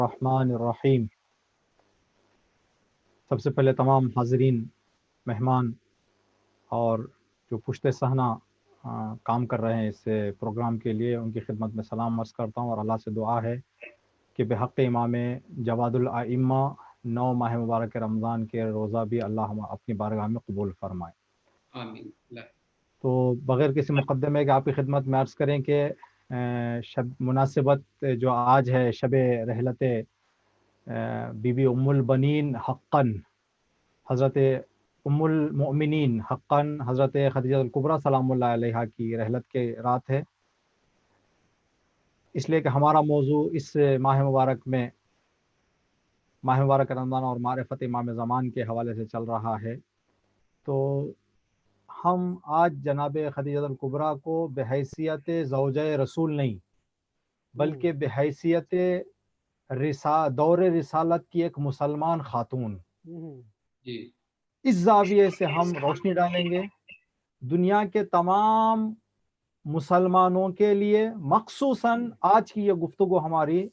الرحمن الرحیم۔ سب سے پہلے تمام حاضرین، مہمان اور جو پشت صحنہ کام کر رہے ہیں اس پروگرام کے لیے، ان کی خدمت میں سلام عرض کرتا ہوں، اور اللہ سے دعا ہے کہ بحق امام جواد الائمہ 9 ماہ مبارک رمضان کے روزہ بھی اللہ اپنی بارگاہ میں قبول فرمائے، آمین۔ تو بغیر کسی مقدمے کے آپ کی خدمت میں عرض کریں کہ مناسبت جو آج ہے شب رحلت بی بی ام البنین حقاً حضرت ام المؤمنین حقاً حضرت خدیجہ الکبریٰ سلام اللہ علیہا کی رحلت کے رات ہے، اس لیے کہ ہمارا موضوع اس ماہ مبارک میں ماہ مبارک رمضان اور معرفت امام زمان کے حوالے سے چل رہا ہے۔ تو ہم آج جناب خدیجہ الکبریٰ کو بحیثیت زوجہ رسول نہیں بلکہ بحیثیت دور رسالت کی ایک مسلمان خاتون جی اس زاویے سے ہم روشنی ڈالیں گے، دنیا کے تمام مسلمانوں کے لیے، مخصوصاً آج کی یہ گفتگو ہماری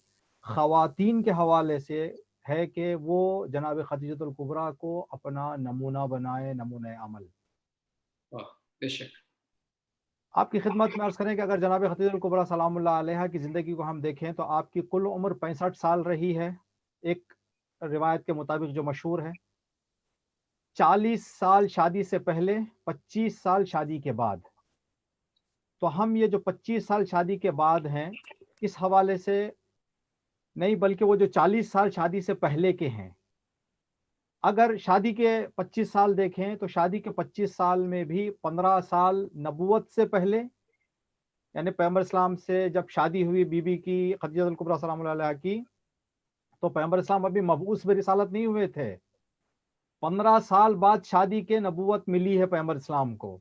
خواتین کے حوالے سے ہے کہ وہ جناب خدیجہ الکبریٰ کو اپنا نمونہ بنائے، نمونہ عمل۔ بے شک۔ آپ کی خدمت میں عرض کریں کہ اگر جناب خدیجہ الکبریٰ سلام اللہ علیہا کی زندگی کو ہم دیکھیں تو آپ کی کل عمر 65 سال رہی ہے، ایک روایت کے مطابق جو مشہور ہے، 40 سال شادی سے پہلے، 25 سال شادی کے بعد۔ تو ہم یہ جو 25 سال شادی کے بعد ہیں اس حوالے سے نہیں، بلکہ وہ جو 40 سال شادی سے پہلے کے ہیں، اگر شادی کے 25 سال دیکھیں تو شادی کے 25 سال میں بھی 15 سال نبوت سے پہلے، یعنی پیغمبر اسلام سے جب شادی ہوئی بی بی کی خدیجہ الکبریٰ سلام اللہ علیہا کی، تو پیغمبر اسلام ابھی مبعوث برسالت نہیں ہوئے تھے، 15 سال بعد شادی کے نبوت ملی ہے پیغمبر اسلام کو،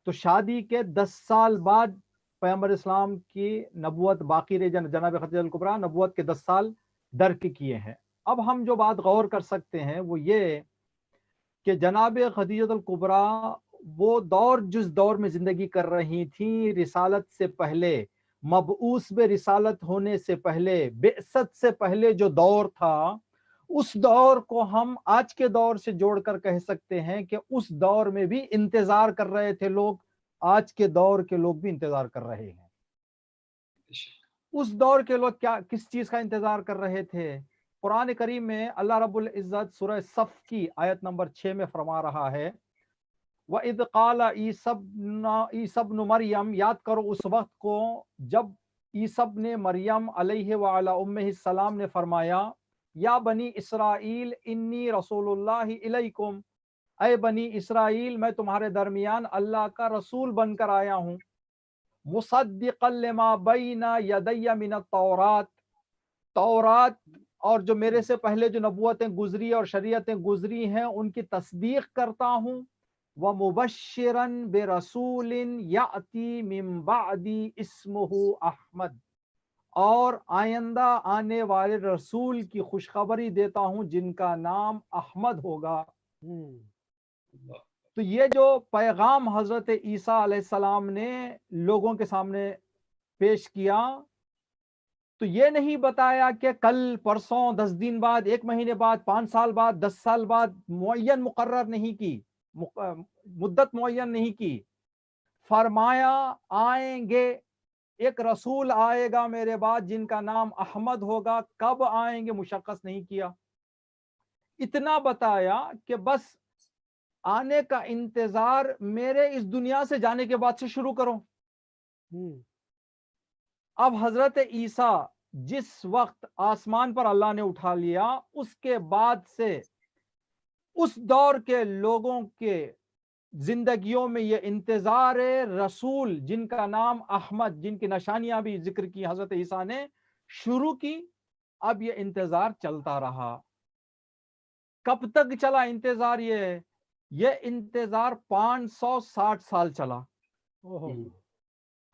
تو شادی کے 10 سال بعد پیغمبر اسلام کی نبوت باقی رہی، جناب خدیجہ الکبریٰ نبوت کے 10 سال درک کیے ہیں۔ اب ہم جو بات غور کر سکتے ہیں وہ یہ کہ جناب خدیجہ الکبریٰ وہ دور جس دور میں زندگی کر رہی تھیں رسالت سے پہلے، مبعوث برسالت ہونے سے پہلے، بعثت سے پہلے جو دور تھا، اس دور کو ہم آج کے دور سے جوڑ کر کہہ سکتے ہیں کہ اس دور میں بھی انتظار کر رہے تھے لوگ، آج کے دور کے لوگ بھی انتظار کر رہے ہیں۔ اس دور کے لوگ کس چیز کا انتظار کر رہے تھے؟ قرآن کریم میں اللہ رب العزت سورہ صف کی آیت نمبر 6 میں فرما رہا ہے، وَإِذْ قَالَ عِيسَى ابْنُ مَرْيَم، یاد کرو اس وقت کو جب عیسیٰ ابن مریم علیہ وعلی امہ السلام نے فرمایا، یا بنی اسرائیل انی رسول اللہ الیکم، اے بنی اسرائیل میں تمہارے درمیان اللہ کا رسول بن کر آیا ہوں، مصدقا لما بین یدی من التورات، تورات اور جو میرے سے پہلے جو نبوتیں گزری اور شریعتیں گزری ہیں ان کی تصدیق کرتا ہوں، وَمُبَشِّرًا بِرَسُولٍ یَأْتِی مِن بَعْدِی اسمہ احمد، اور آئندہ آنے والے رسول کی خوشخبری دیتا ہوں جن کا نام احمد ہوگا۔ تو یہ جو پیغام حضرت عیسیٰ علیہ السلام نے لوگوں کے سامنے پیش کیا، تو یہ نہیں بتایا کہ کل، پرسوں، 10 دن بعد، 1 مہینے بعد، 5 سال بعد، 10 سال بعد، معین مقرر نہیں کی، مدت معین نہیں کی، فرمایا آئیں گے، ایک رسول آئے گا میرے بعد جن کا نام احمد ہوگا، کب آئیں گے مشخص نہیں کیا، اتنا بتایا کہ بس آنے کا انتظار میرے اس دنیا سے جانے کے بعد سے شروع کرو۔ اب حضرت عیسیٰ جس وقت آسمان پر اللہ نے اٹھا لیا، اس کے بعد سے اس دور کے لوگوں کے زندگیوں میں یہ انتظار رسول جن کا نام احمد، جن کی نشانیاں بھی ذکر کی حضرت عیسیٰ نے شروع کی، اب یہ انتظار چلتا رہا۔ کب تک چلا انتظار؟ یہ انتظار 560 سال چلا۔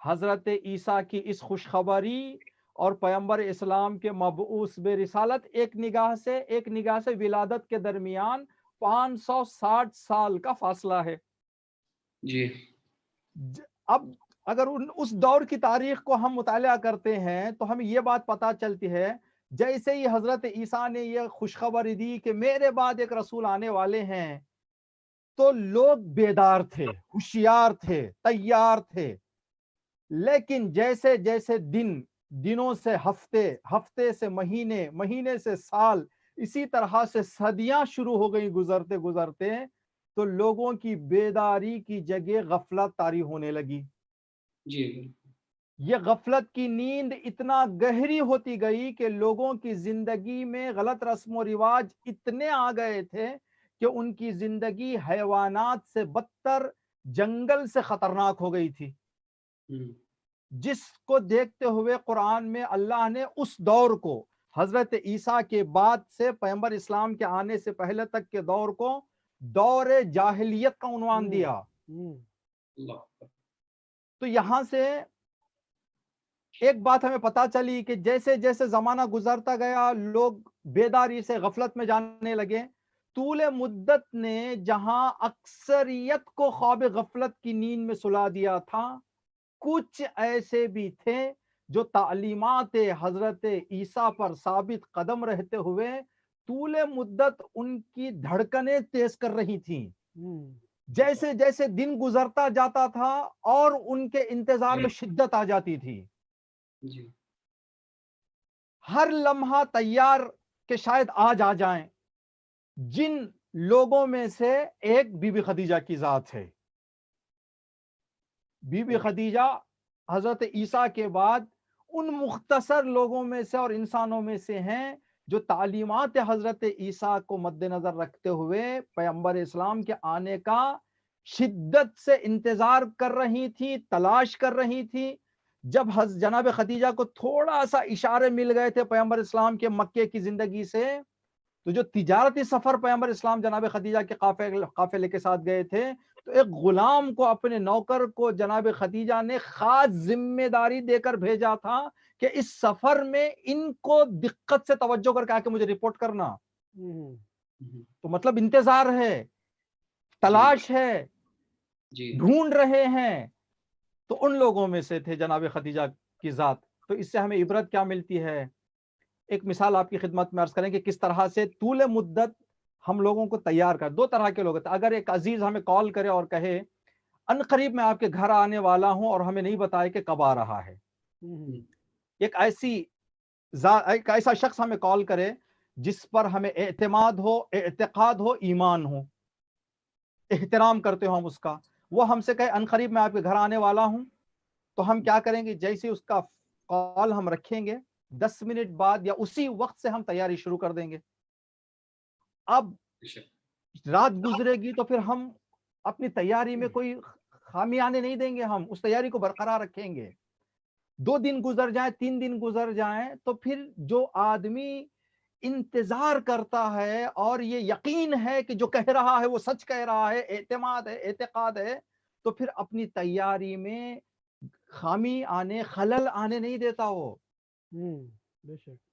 حضرت عیسیٰ کی اس خوشخبری اور پیغمبر اسلام کے مبعوث برسالت ایک نگاہ سے ولادت کے درمیان 560 سال کا فاصلہ ہے۔ جی اب اگر اس دور کی تاریخ کو ہم مطالعہ کرتے ہیں تو ہمیں یہ بات پتہ چلتی ہے جیسے ہی حضرت عیسیٰ نے یہ خوشخبری دی کہ میرے بعد ایک رسول آنے والے ہیں، تو لوگ بیدار تھے، ہوشیار تھے، تیار تھے. لیکن جیسے جیسے دنوں سے ہفتے، ہفتے سے مہینے، مہینے سے سال، اسی طرح سے صدیاں شروع ہو گئی گزرتے گزرتے، تو لوگوں کی بیداری کی جگہ غفلت طاری ہونے لگی. جی بالکل. یہ غفلت کی نیند اتنا گہری ہوتی گئی کہ لوگوں کی زندگی میں غلط رسم و رواج اتنے آ گئے تھے کہ ان کی زندگی حیوانات سے بدتر، جنگل سے خطرناک ہو گئی تھی. جس کو دیکھتے ہوئے قرآن میں اللہ نے اس دور کو، حضرت عیسیٰ کے بعد سے پیغمبر اسلام کے آنے سے پہلے تک کے دور کو دور جاہلیت کا عنوان دیا. اللہ. تو یہاں سے ایک بات ہمیں پتا چلی کہ جیسے جیسے زمانہ گزرتا گیا، لوگ بیداری سے غفلت میں جانے لگے. طول مدت نے جہاں اکثریت کو خواب غفلت کی نیند میں سلا دیا تھا، کچھ ایسے بھی تھے جو تعلیمات حضرت عیسیٰ پر ثابت قدم رہتے ہوئے طول مدت ان کی دھڑکنیں تیز کر رہی تھیں. جیسے جیسے دن گزرتا جاتا تھا اور ان کے انتظار میں شدت آ جاتی تھی. جی. ہر لمحہ تیار کہ شاید آج آ جائیں. جن لوگوں میں سے ایک بی بی خدیجہ کی ذات ہے. بی بی خدیجہ حضرت عیسیٰ کے بعد ان مختصر لوگوں میں سے اور انسانوں میں سے ہیں جو تعلیمات حضرت عیسیٰ کو مد نظر رکھتے ہوئے پیغمبر اسلام کے آنے کا شدت سے انتظار کر رہی تھی، تلاش کر رہی تھی. جب جناب خدیجہ کو تھوڑا سا اشارے مل گئے تھے پیغمبر اسلام کے مکے کی زندگی سے، تو جو تجارتی سفر پیغمبر اسلام جناب خدیجہ کے قافلے کے ساتھ گئے تھے، تو ایک غلام کو، اپنے نوکر کو جناب خدیجہ نے خاص ذمہ داری دے کر بھیجا تھا کہ اس سفر میں ان کو دقت سے توجہ کر کے آ کے مجھے رپورٹ کرنا. تو مطلب انتظار ہے، تلاش ہے، ڈھونڈ رہے ہیں. تو ان لوگوں میں سے تھے جناب خدیجہ کی ذات. تو اس سے ہمیں عبرت کیا ملتی ہے؟ ایک مثال آپ کی خدمت میں عرض کریں کہ کس طرح سے طول مدت ہم لوگوں کو تیار کر. دو طرح کے لوگ ہوتے ہیں. اگر ایک عزیز ہمیں کال کرے اور کہے ان قریب میں آپ کے گھر آنے والا ہوں اور ہمیں نہیں بتائے کہ کب آ رہا ہے. ایک ایسا شخص ہمیں کال کرے جس پر ہمیں اعتماد ہو، اعتقاد ہو، ایمان ہو، احترام کرتے ہو ہم اس کا. وہ ہم سے کہے ان قریب میں آپ کے گھر آنے والا ہوں، تو ہم کیا کریں گے؟ جیسے اس کا کال ہم رکھیں گے، 10 منٹ بعد یا اسی وقت سے ہم تیاری شروع کر دیں گے. اب رات گزرے گی تو پھر ہم اپنی تیاری میں کوئی خامی آنے نہیں دیں گے، ہم اس تیاری کو برقرار رکھیں گے. 2 دن گزر جائیں، 3 دن گزر جائیں، تو پھر جو آدمی انتظار کرتا ہے اور یہ یقین ہے کہ جو کہہ رہا ہے وہ سچ کہہ رہا ہے، اعتماد ہے، اعتقاد ہے، تو پھر اپنی تیاری میں خامی آنے، خلل آنے نہیں دیتا وہ.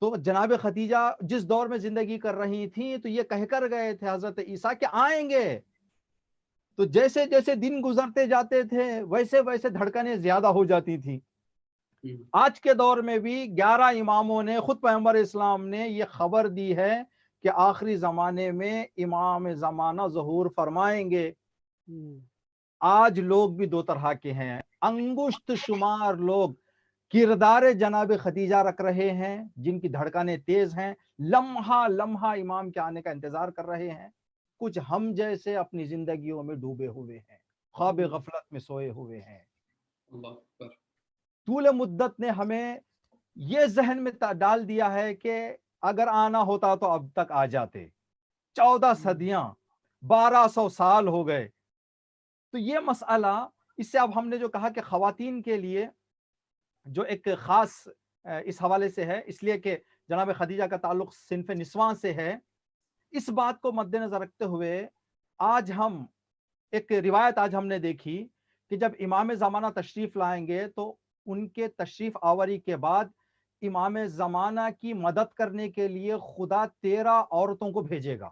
تو جناب خدیجہ جس دور میں زندگی کر رہی تھیں، تو یہ کہہ کر گئے تھے حضرت عیسیٰ کہ آئیں گے. تو جیسے جیسے دن گزرتے جاتے تھے ویسے ویسے دھڑکنیں زیادہ ہو جاتی تھیں. آج کے دور میں بھی 11 اماموں نے، خود پیغمبر اسلام نے یہ خبر دی ہے کہ آخری زمانے میں امام زمانہ ظہور فرمائیں گے. آج لوگ بھی 2 طرح کے ہیں. انگشت شمار لوگ کردار جناب خدیجہ رکھ رہے ہیں، جن کی دھڑکنیں تیز ہیں، لمحہ لمحہ امام کے آنے کا انتظار کر رہے ہیں. کچھ ہم جیسے اپنی زندگیوں میں ڈوبے ہوئے ہیں، خواب غفلت میں سوئے ہوئے ہیں. طول مدت نے ہمیں یہ ذہن میں ڈال دیا ہے کہ اگر آنا ہوتا تو اب تک آ جاتے. 14 صدیاں، 1200 سال ہو گئے. تو یہ مسئلہ، اس سے اب ہم نے جو کہا کہ خواتین کے لیے جو ایک خاص اس حوالے سے ہے، اس لیے کہ جناب خدیجہ کا تعلق صنف نسواں سے ہے. اس بات کو مد نظر رکھتے ہوئے آج ہم ایک روایت ہم نے دیکھی کہ جب امام زمانہ تشریف لائیں گے تو ان کے تشریف آوری کے بعد امام زمانہ کی مدد کرنے کے لیے خدا 13 عورتوں کو بھیجے گا.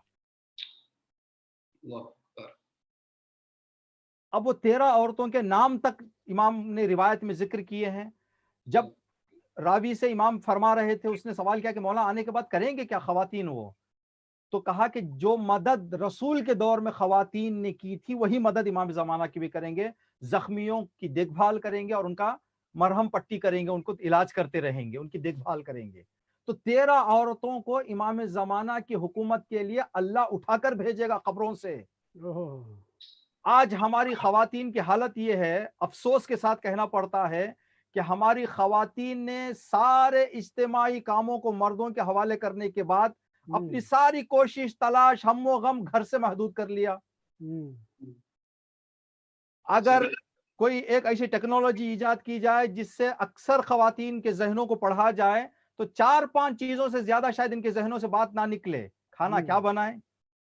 اب وہ 13 عورتوں کے نام تک امام نے روایت میں ذکر کیے ہیں. جب راوی سے امام فرما رہے تھے، اس نے سوال کیا کہ مولا آنے کے بعد کریں گے کیا خواتین وہ؟ تو کہا کہ جو مدد رسول کے دور میں خواتین نے کی تھی وہی مدد امام زمانہ کی بھی کریں گے، زخمیوں کی دیکھ بھال کریں گے اور ان کا مرہم پٹی کریں گے، ان کو علاج کرتے رہیں گے، ان کی دیکھ بھال کریں گے۔ تو 13 عورتوں کو امام زمانہ کی حکومت کے لیے اللہ اٹھا کر بھیجے گا قبروں سے۔ آج ہماری خواتین کی حالت یہ ہے، افسوس کے ساتھ کہنا پڑتا ہے کہ ہماری خواتین نے سارے اجتماعی کاموں کو مردوں کے حوالے کرنے کے بعد اپنی ساری کوشش، تلاش، ہم و غم گھر سے محدود کر لیا۔ اگر کوئی ایک ایسی ٹیکنالوجی ایجاد کی جائے جس سے اکثر خواتین کے ذہنوں کو پڑھا جائے تو 4-5 چیزوں سے زیادہ شاید ان کے ذہنوں سے بات نہ نکلے۔ کھانا کیا بنائیں،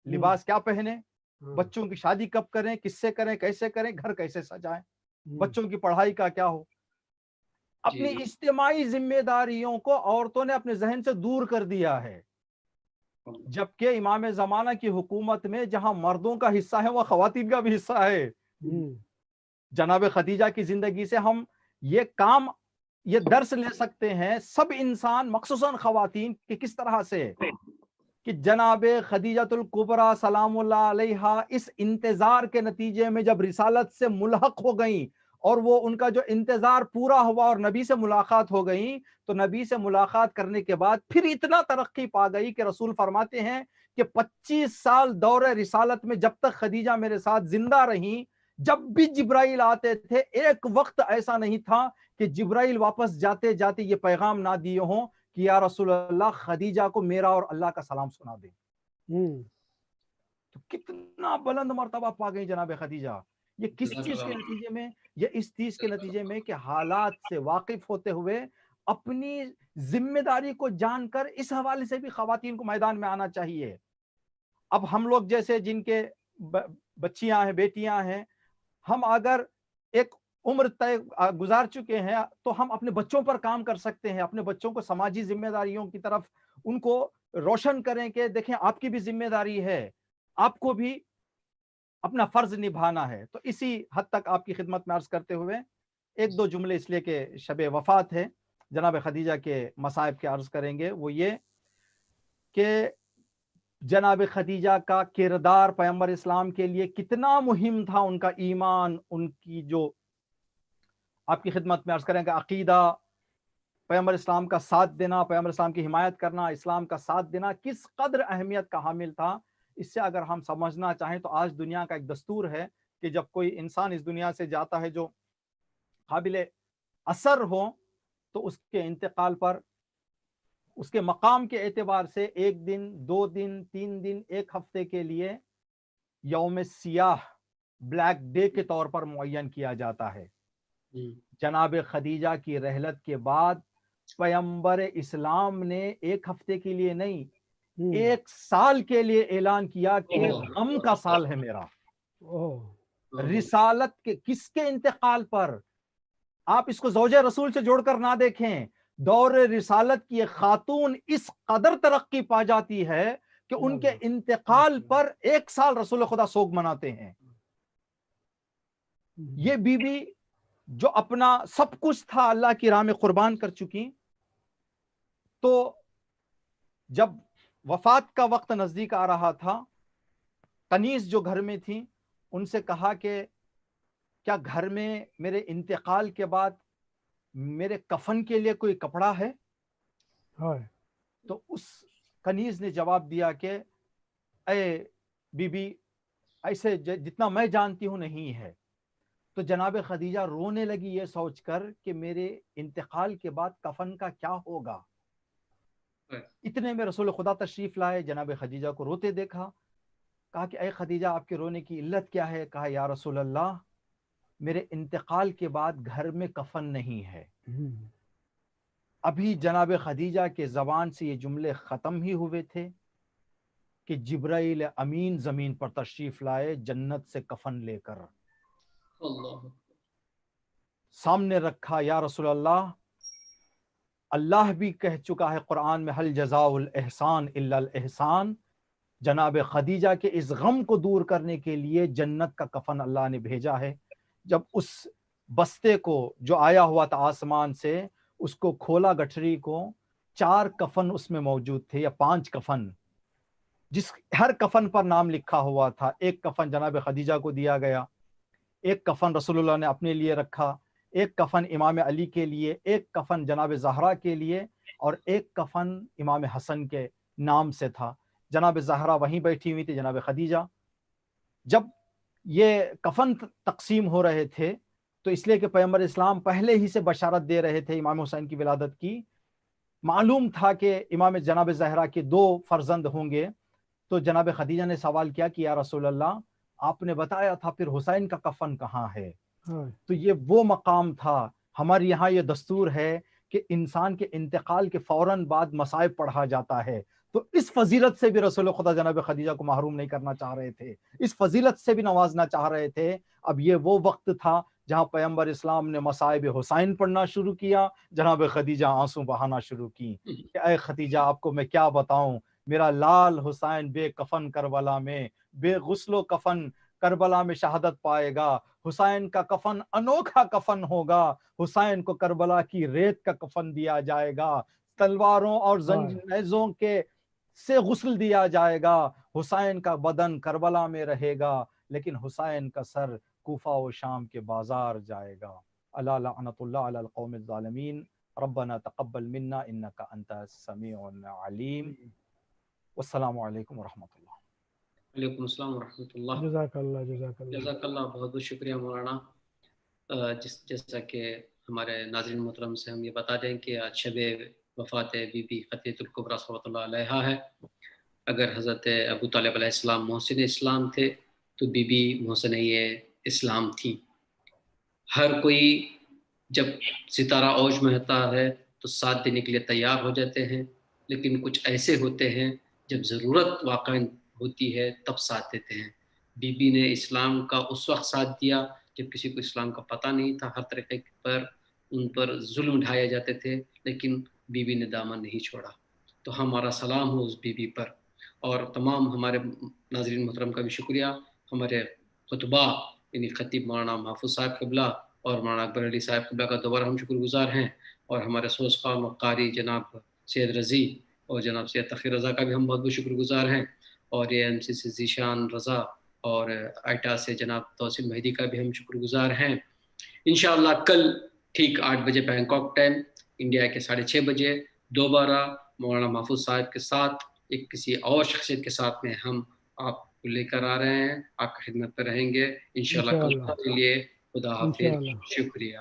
لباس کیا پہنے، بچوں کی شادی کب کریں، کس سے کریں، کیسے کریں، گھر کیسے سجائیں، بچوں کی پڑھائی کا کیا ہو۔ اپنی اجتماعی ذمہ داریوں کو عورتوں نے اپنے ذہن سے دور کر دیا ہے، جبکہ امام زمانہ کی حکومت میں جہاں مردوں کا حصہ ہے وہاں خواتین کا بھی حصہ ہے۔ جناب خدیجہ کی زندگی سے ہم یہ درس لے سکتے ہیں، سب انسان مخصوصاً خواتین، کہ کس طرح سے کہ جناب خدیجۃ الکبریٰ سلام اللہ علیہا اس انتظار کے نتیجے میں جب رسالت سے ملحق ہو گئیں اور وہ ان کا جو انتظار پورا ہوا اور نبی سے ملاقات ہو گئیں، تو نبی سے ملاقات کرنے کے بعد پھر اتنا ترقی پا گئی کہ رسول فرماتے ہیں کہ 25 سال دور رسالت میں جب تک خدیجہ میرے ساتھ زندہ رہیں، جب بھی جبرائیل آتے تھے ایک وقت ایسا نہیں تھا کہ جبرائیل واپس جاتے جاتے یہ پیغام نہ دیے ہوں کہ یا رسول اللہ خدیجہ کو میرا اور اللہ کا سلام سنا دیں۔ تو کتنا بلند مرتبہ پا گئی جناب خدیجہ۔ یہ کس چیز کے نتیجے میں؟ یہ اس چیز کے نتیجے میں کہ حالات سے واقف ہوتے ہوئے اپنی ذمہ داری کو جان کر اس حوالے سے بھی خواتین کو میدان میں آنا چاہیے۔ اب ہم لوگ جیسے جن کے بچیاں ہیں، بیٹیاں ہیں، ہم اگر ایک عمر طے گزار چکے ہیں تو ہم اپنے بچوں پر کام کر سکتے ہیں، اپنے بچوں کو سماجی ذمہ داریوں کی طرف ان کو روشن کریں کہ دیکھیں آپ کی بھی ذمہ داری ہے، آپ کو بھی اپنا فرض نبھانا ہے۔ تو اسی حد تک آپ کی خدمت میں عرض کرتے ہوئے ایک دو جملے اس لیے کہ شب وفات ہے جناب خدیجہ کے مصائب کے عرض کریں گے۔ وہ یہ کہ جناب خدیجہ کا کردار پیغمبر اسلام کے لیے کتنا مہم تھا، ان کا ایمان، ان کی جو آپ کی خدمت میں عرض کریں کہ عقیدہ، پیغمبر اسلام کا ساتھ دینا، پیغمبر اسلام کی حمایت کرنا، اسلام کا ساتھ دینا کس قدر اہمیت کا حامل تھا۔ اس سے اگر ہم سمجھنا چاہیں تو آج دنیا کا ایک دستور ہے کہ جب کوئی انسان اس دنیا سے جاتا ہے جو قابل اثر ہو تو اس کے انتقال پر اس کے مقام کے اعتبار سے 1 دن، 2 دن، 3 دن، 1 ہفتے کے لیے یوم سیاہ، بلیک ڈے کے طور پر معین کیا جاتا ہے۔ جناب خدیجہ کی رحلت کے بعد پیغمبر اسلام نے 1 ہفتے کے لیے نہیں، 1 سال کے لیے اعلان کیا کہ غم کا سال ہے میرا۔ رسالت کے کس کے انتقال پر؟ آپ اس کو زوجہ رسول سے جوڑ کر نہ دیکھیں، دور رسالت کی ایک خاتون اس قدر ترقی پا جاتی ہے کہ ان کے انتقال پر 1 سال رسول خدا سوگ مناتے ہیں۔ یہ بی بی جو اپنا سب کچھ تھا اللہ کی راہ میں قربان کر چکی، تو جب وفات کا وقت نزدیک آ رہا تھا، کنیز جو گھر میں تھی ان سے کہا کہ کیا گھر میں میرے انتقال کے بعد میرے کفن کے لیے کوئی کپڑا ہے؟ تو اس کنیز نے جواب دیا کہ اے بی بی، ایسے جتنا میں جانتی ہوں نہیں ہے۔ تو جناب خدیجہ رونے لگی یہ سوچ کر کہ میرے انتقال کے بعد کفن کا کیا ہوگا۔ اتنے میں رسول خدا تشریف لائے، جناب خدیجہ کو روتے دیکھا، کہا کہ اے خدیجہ آپ کے رونے کی علت کیا ہے؟ کہا یا رسول اللہ میرے انتقال کے بعد گھر میں کفن نہیں ہے۔ ابھی جناب خدیجہ کے زبان سے یہ جملے ختم ہی ہوئے تھے کہ جبرائیل امین زمین پر تشریف لائے جنت سے کفن لے کر، سامنے رکھا۔ یا رسول اللہ، اللہ بھی کہہ چکا ہے قرآن میں حل جزاء الاحسان الا الاحسان۔ جناب خدیجہ کے اس غم کو دور کرنے کے لیے جنت کا کفن اللہ نے بھیجا ہے۔ جب اس بستے کو جو آیا ہوا تھا آسمان سے اس کو کھولا گٹھری کو، 4 کفن اس میں موجود تھے یا 5 کفن، جس ہر کفن پر نام لکھا ہوا تھا۔ ایک کفن جناب خدیجہ کو دیا گیا، ایک کفن رسول اللہ نے اپنے لیے رکھا، ایک کفن امام علی کے لیے، ایک کفن جناب زہرا کے لیے، اور ایک کفن امام حسن کے نام سے تھا۔ جناب زہرا وہیں بیٹھی ہوئی تھی، جناب خدیجہ۔ جب یہ کفن تقسیم ہو رہے تھے تو اس لیے کہ پیغمبر اسلام پہلے ہی سے بشارت دے رہے تھے امام حسین کی ولادت کی، معلوم تھا کہ امام جناب زہرا کے 2 فرزند ہوں گے، تو جناب خدیجہ نے سوال کیا کہ یا رسول اللہ، آپ نے بتایا تھا پھر حسین کا کفن کہاں ہے؟ تو یہ وہ مقام تھا۔ ہمارے یہاں یہ دستور ہے کہ انسان کے انتقال کے فوراً بعد مصائب پڑھا جاتا ہے، تو اس فضیلت سے بھی رسول خدا جناب خدیجہ کو محروم نہیں کرنا چاہ رہے تھے، اس فضیلت سے بھی نوازنا چاہ رہے تھے۔ اب یہ وہ وقت تھا جہاں پیغمبر اسلام نے مصائب حسین پڑھنا شروع کیا، جناب خدیجہ آنسو بہانا شروع کی کہ اے خدیجہ، آپ کو میں کیا بتاؤں، میرا لال حسین بے کفن کربلا میں، بے غسل و کفن کربلا میں شہادت پائے گا۔ حسین کا کفن انوکھا کفن ہوگا، حسین کو کربلا کی ریت کا کفن دیا جائے گا، تلواروں اور نیزوں کے سے غسل دیا جائے گا، حسین کا بدن کربلا میں رہے گا، لیکن حسین کا سر کوفہ و شام کے بازار جائے گا۔ الا لعنت اللہ علی القوم الظالمین، ربنا تقبل منا انک انت السمیع العلیم، والسلام علیکم ورحمۃ اللہ۔ وعلیکم السلام ورحمۃ اللہ۔ جزاک اللہ، جزاک اللہ، جزاک اللہ، بہت بہت شکریہ مولانا۔ جیسا کہ ہمارے ناظرین محترم سے ہم یہ بتا دیں کہ آج شب وفات بی بی خدیجہ الکبریٰ صلی اللہ علیہ ہے۔ اگر حضرت ابو طالب علیہ السلام محسن اسلام تھے تو بی بی محسن اسلام تھی۔ ہر کوئی جب ستارہ اوج میں ہوتا ہے تو ساتھ دینے کے لیے تیار ہو جاتے ہیں، لیکن کچھ ایسے ہوتے ہیں جب ضرورت واقع ہوتی ہے تب ساتھ دیتے ہیں۔ بی بی نے اسلام کا اس وقت ساتھ دیا جب کسی کو اسلام کا پتہ نہیں تھا، ہر طریقے پر ان پر ظلم ڈھائے جاتے تھے، لیکن بی بی نے دامن نہیں چھوڑا۔ تو ہمارا سلام ہو اس بی بی پر، اور تمام ہمارے ناظرین محترم کا بھی شکریہ۔ ہمارے خطبہ یعنی خطیب مولانا محفوظ صاحب قبلہ اور مولانا اکبر علی صاحب قبلہ کا دوبارہ ہم شکر گزار ہیں، اور ہمارے سوز خان و قاری جناب سید رضی اور جناب سید تقی رضا کا بھی ہم بہت بہت شکر گزار ہیں، اور اے ایم سی سے ذیشان رضا اور آئٹا سے جناب توسیل مہدی کا بھی ہم شکر گزار ہیں۔ انشاءاللہ کل ٹھیک 8 بجے بینکاک ٹائم، انڈیا کے 6:30 بجے دوبارہ مولانا محفوظ صاحب کے ساتھ ایک کسی اور شخصیت کے ساتھ میں ہم آپ کو لے کر آ رہے ہیں، آپ کی خدمت پہ رہیں گے انشاءاللہ۔ کل کے لیے خدا حافظ، شکریہ۔